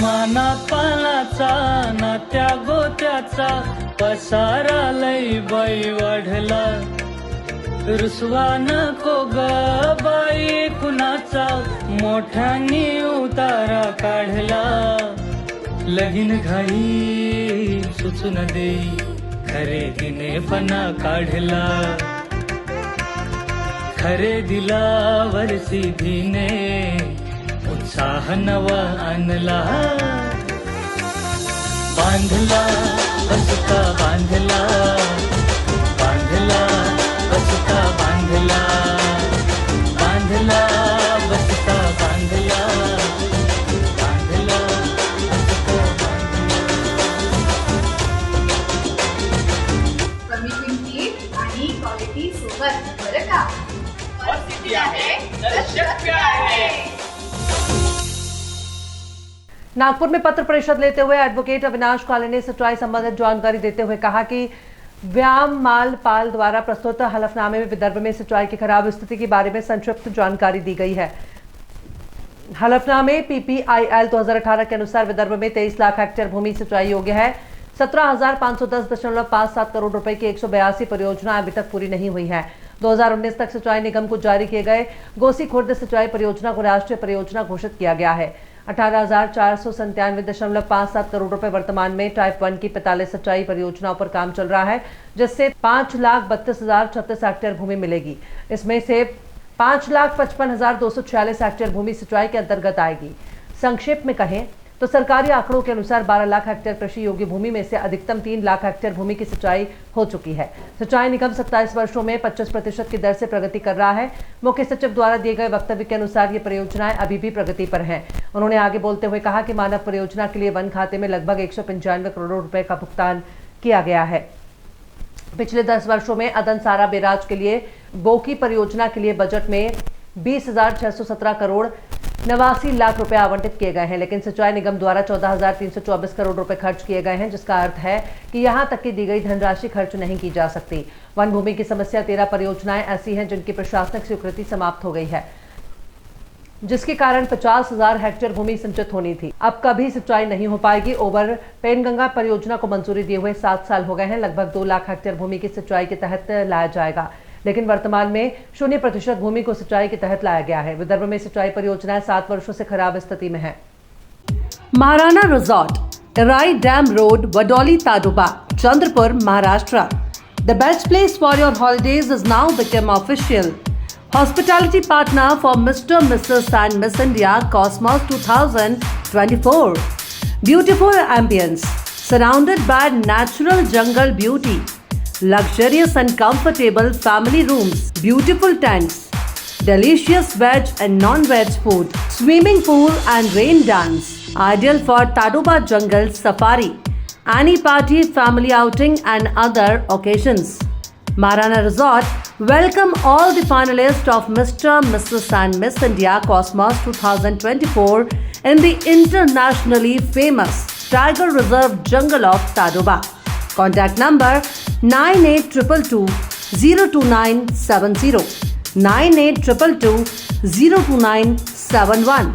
माना पानाचा ना त्या गोत्याचा पसारा लई बाई वाढला. रुसवा नको ग बाई कुणाचा मोठ्यानी उतारा काढला. लगीन घाई सुचून देई खरेदीने पणा काढला. खरेदीला वर्षी धीने उत्साह नवा आणला. बांधला बसता बांधला, बांधला बसता बांधला, बांधला बसता बांधला, बांधला बसता बांधला. कमी किमतीत आणि क्वालिटी सोबत बरं का. स्थिती आहे तर शक्य आहे. नागपुर में पत्र परिषद लेते हुए एडवोकेट अविनाश काले ने सच्चाई संबंधित जानकारी देते हुए कहा कि व्याम माल पाल द्वारा प्रस्तुत हलफनामे में विदर्भ में सिंचाई की खराब स्थिति के बारे में संक्षिप्त जानकारी दी गई है. हलफनामे PPIL 2018 के अनुसार विदर्भ में 23 लाख हेक्टेयर भूमि सिंचाई योग्य है. 17,510.57 करोड़ रुपए की 182 परियोजनाएं अभी तक पूरी नहीं हुई है. 2019 तक सिंचाई निगम को जारी किए गए गोसी खुर्द सिंचाई परियोजना को राष्ट्रीय परियोजना घोषित किया गया है. 18,497.57 करोड़ रुपए वर्तमान में टाइप 1 की 45 सिंचाई परियोजनाओं पर काम चल रहा है, जिससे 5,32,036 हेक्टेयर भूमि मिलेगी. इसमें से 5,55,246 हेक्टेयर भूमि सिंचाई के अंतर्गत आएगी. संक्षेप में कहें तो सरकारी आंकड़ों के अनुसार 12 लाख हेक्टेयर कृषि योग्य भूमि में से अधिकतम 3 लाख हेक्टेयर भूमि की सिंचाई हो चुकी है. सिंचाई निगम 27 वर्षों में 25% की दर से प्रगति कर रहा है. मुख्य सचिव द्वारा दिए गए वक्तव्य के अनुसार ये परियोजनाएं अभी भी प्रगति पर हैं. उन्होंने आगे बोलते हुए कहा कि मानव परियोजना के लिए वन खाते में लगभग 195 करोड़ रुपए का भुगतान किया गया है. पिछले 10 वर्षों में अदनसारा बैराज के लिए बोकी परियोजना के लिए बजट में 20,617 करोड़ 89 लाख रुपए आवंटित किए गए हैं, लेकिन सिंचाई निगम द्वारा 14,324 करोड़ रुपए खर्च किए गए हैं, जिसका अर्थ है कि यहां तक की दी गई धनराशि खर्च नहीं की जा सकती. वन भूमि की समस्या 13 परियोजनाएं ऐसी हैं जिनकी प्रशासनिक स्वीकृति समाप्त हो गई है, जिसके कारण 50,000 हेक्टेयर भूमि सिंचित होनी थी. अब कभी सिंचाई नहीं हो पाएगी. ओवर पेनगंगा परियोजना को मंजूरी दिए हुए 7 साल हो गए हैं. लगभग 2 लाख हेक्टेयर भूमि की सिंचाई के तहत लाया जाएगा, लेकिन वर्तमान में 0% भूमि को सिंचाई के तहत लाया गया है. विदर्भ में सिंचाई परियोजनाएं 7 वर्षों से खराब स्थिति में है. Maharana resort, Irai dam road, Vadoli Tadoba, Chandrapur, Maharashtra. The best place for your holidays is now become official hospitality partner for Mr. Mrs. and Miss India Cosmos 2024. Beautiful ambience surrounded by natural jungle beauty, luxurious and comfortable family rooms, beautiful tents, delicious veg and non-veg food, swimming pool and rain dance, ideal for Tadoba jungle safari, any party, family outing and other occasions. Maharana Resort welcome all the finalists of Mr. Mrs. and Miss India Cosmos 2024 in the internationally famous Tiger Reserve Jungle of Tadoba. Contact number 9822202970, 9822202971,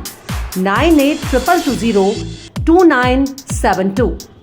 9822202972.